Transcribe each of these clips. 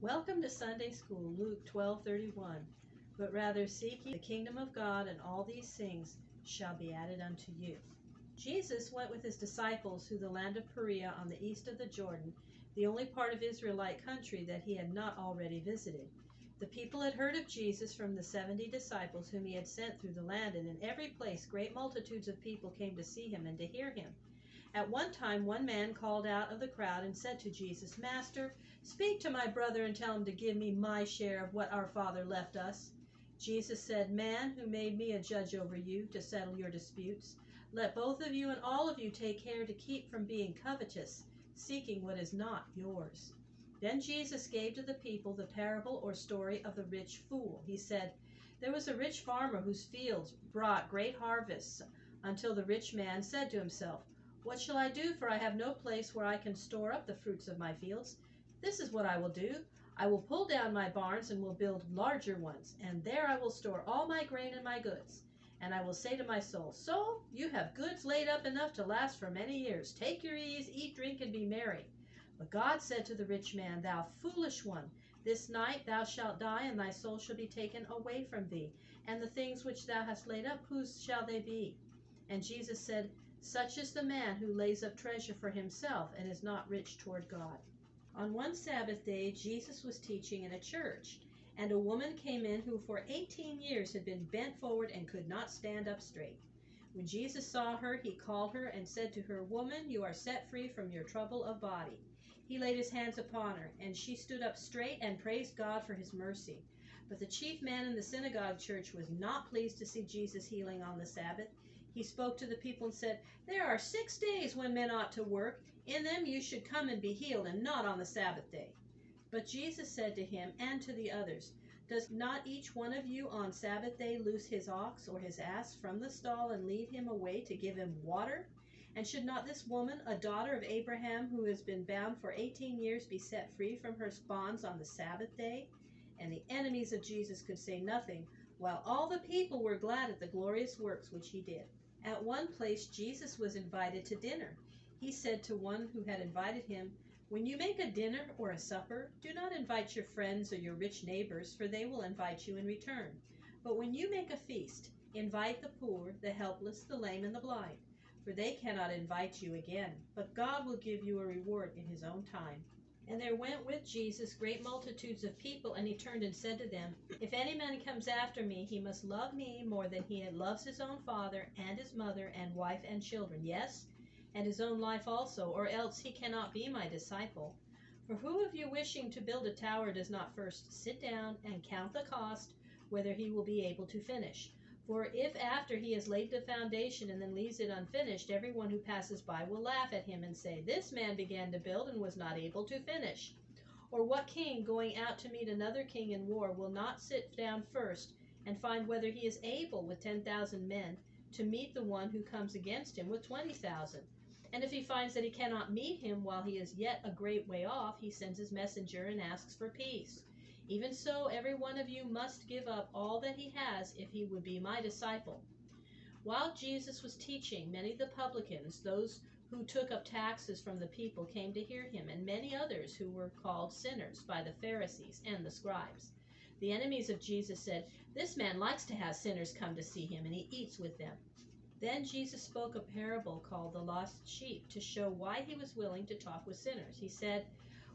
Welcome to Sunday School, Luke 12:31. But rather seek ye the kingdom of God, and all these things shall be added unto you. Jesus went with his disciples through the land of Perea on the east of the Jordan, the only part of Israelite country that he had not already visited. The people had heard of Jesus from the 70 disciples whom he had sent through the land, and in every place great multitudes of people came to see him and to hear him. At one time, one man called out of the crowd and said to Jesus, "Master, speak to my brother and tell him to give me my share of what our father left us." Jesus said, "Man, who made me a judge over you to settle your disputes? Let both of you and all of you take care to keep from being covetous, seeking what is not yours." Then Jesus gave to the people the parable or story of the rich fool. He said, "There was a rich farmer whose fields brought great harvests, until the rich man said to himself, 'What shall I do, for I have no place where I can store up the fruits of my fields? This is what I will do. I will pull down my barns and will build larger ones, and there I will store all my grain and my goods. And I will say to my soul, Soul, you have goods laid up enough to last for many years. Take your ease, eat, drink, and be merry.' But God said to the rich man, 'Thou foolish one, this night thou shalt die, and thy soul shall be taken away from thee. And the things which thou hast laid up, whose shall they be?' And Jesus said, 'Such is the man who lays up treasure for himself and is not rich toward God.'" On one Sabbath day, Jesus was teaching in a church, and a woman came in who for 18 years had been bent forward and could not stand up straight. When Jesus saw her, he called her and said to her, "Woman, you are set free from your trouble of body." He laid his hands upon her, and she stood up straight and praised God for his mercy. But the chief man in the synagogue church was not pleased to see Jesus healing on the Sabbath. He spoke to the people and said, "There are 6 days when men ought to work. In them you should come and be healed, and not on the Sabbath day." But Jesus said to him and to the others, "Does not each one of you on Sabbath day loose his ox or his ass from the stall and lead him away to give him water? And should not this woman, a daughter of Abraham, who has been bound for 18 years, be set free from her bonds on the Sabbath day?" And the enemies of Jesus could say nothing, while all the people were glad at the glorious works which he did. At one place Jesus was invited to dinner. He said to one who had invited him, "When you make a dinner or a supper, do not invite your friends or your rich neighbors, for they will invite you in return. But when you make a feast, invite the poor, the helpless, the lame, and the blind, for they cannot invite you again, but God will give you a reward in his own time." And there went with Jesus great multitudes of people, and he turned and said to them, "If any man comes after me, he must love me more than he loves his own father and his mother and wife and children, yes, and his own life also, or else he cannot be my disciple. For who of you wishing to build a tower does not first sit down and count the cost, whether he will be able to finish? For if after he has laid the foundation and then leaves it unfinished, everyone who passes by will laugh at him and say, 'This man began to build and was not able to finish.' Or what king, going out to meet another king in war, will not sit down first and find whether he is able with 10,000 men to meet the one who comes against him with 20,000? And if he finds that he cannot meet him while he is yet a great way off, he sends his messenger and asks for peace. Even so, every one of you must give up all that he has if he would be my disciple." While Jesus was teaching, many of the publicans, those who took up taxes from the people, came to hear him, and many others who were called sinners by the Pharisees and the scribes. The enemies of Jesus said, "This man likes to have sinners come to see him, and he eats with them." Then Jesus spoke a parable called the lost sheep to show why he was willing to talk with sinners. He said,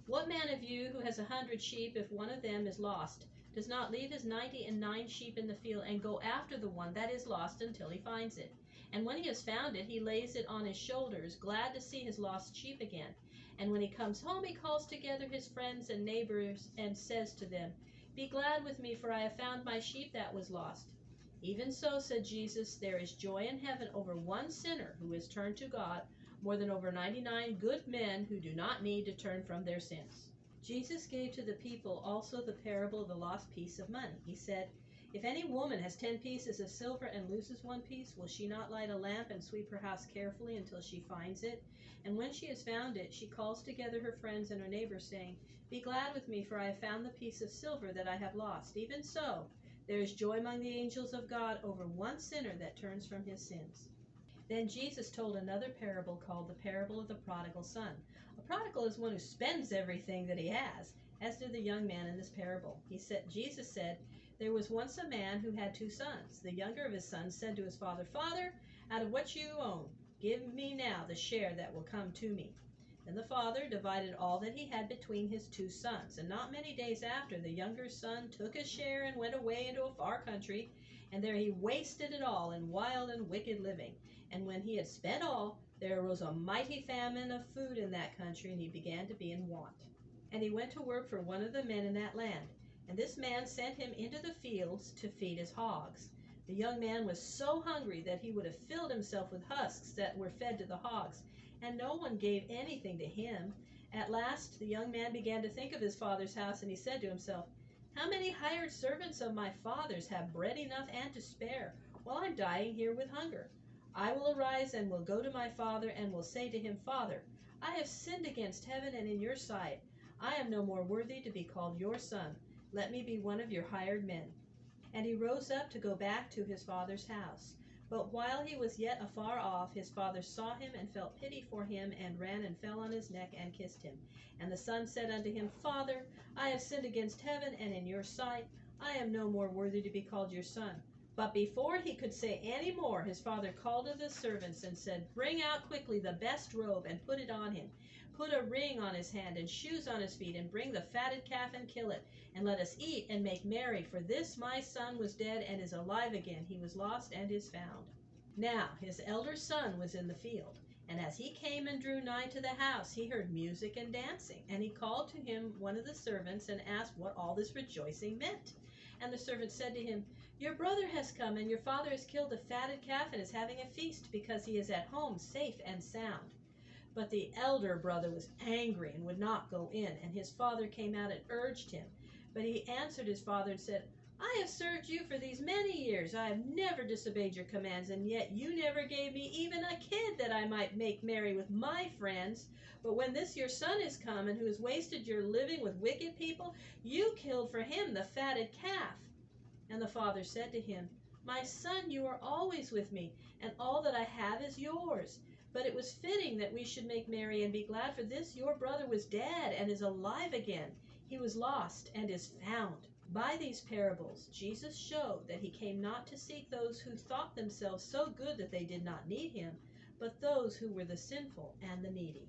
"What man of you who has 100 sheep, if one of them is lost, does not leave his 99 sheep in the field and go after the one that is lost until he finds it? And when he has found it, he lays it on his shoulders, glad to see his lost sheep again. And when he comes home, he calls together his friends and neighbors and says to them, 'Be glad with me, for I have found my sheep that was lost.' Even so," said Jesus, "there is joy in heaven over one sinner who is turned to God, more than over 99 good men who do not need to turn from their sins." Jesus gave to the people also the parable of the lost piece of money. He said, "If any woman has 10 pieces of silver and loses one piece, will she not light a lamp and sweep her house carefully until she finds it? And when she has found it, she calls together her friends and her neighbors, saying, 'Be glad with me, for I have found the piece of silver that I have lost.' Even so, there is joy among the angels of God over one sinner that turns from his sins." Then Jesus told another parable called the parable of the prodigal son. A prodigal is one who spends everything that he has, as did the young man in this parable. Jesus said, "There was once a man who had 2 sons. The younger of his sons said to his father, 'Father, out of what you own, give me now the share that will come to me.' Then the father divided all that he had between his 2 sons. And not many days after, the younger son took his share and went away into a far country, and there he wasted it all in wild and wicked living. And when he had spent all, there arose a mighty famine of food in that country, and he began to be in want. And he went to work for one of the men in that land. And this man sent him into the fields to feed his hogs. The young man was so hungry that he would have filled himself with husks that were fed to the hogs, and no one gave anything to him. At last the young man began to think of his father's house, and he said to himself, 'How many hired servants of my father's have bread enough and to spare, while I'm dying here with hunger? I will arise and will go to my father, and will say to him, Father, I have sinned against heaven and in your sight. I am no more worthy to be called your son. Let me be one of your hired men.' And he rose up to go back to his father's house. But while he was yet afar off, his father saw him and felt pity for him, and ran and fell on his neck and kissed him. And the son said unto him, Father, I have sinned against heaven and in your sight. I am no more worthy to be called your son. But before he could say any more, his father called to the servants and said, Bring out quickly the best robe and put it on him. Put a ring on his hand and shoes on his feet, and bring the fatted calf and kill it. And let us eat and make merry, for this my son was dead and is alive again. He was lost and is found. Now his elder son was in the field. And as he came and drew nigh to the house, he heard music and dancing. And he called to him one of the servants and asked what all this rejoicing meant. And the servant said to him, Your brother has come, and your father has killed a fatted calf and is having a feast, because he is at home safe and sound. But the elder brother was angry and would not go in, and his father came out and urged him. But he answered his father and said, I have served you for these many years. I have never disobeyed your commands, and yet you never gave me even a kid that I might make merry with my friends. But when this your son is come, and who has wasted your living with wicked people, you killed for him the fatted calf. And the father said to him, My son, you are always with me, and all that I have is yours. But it was fitting that we should make merry and be glad, for this your brother was dead and is alive again. He was lost and is found. By these parables, Jesus showed that he came not to seek those who thought themselves so good that they did not need him, but those who were the sinful and the needy.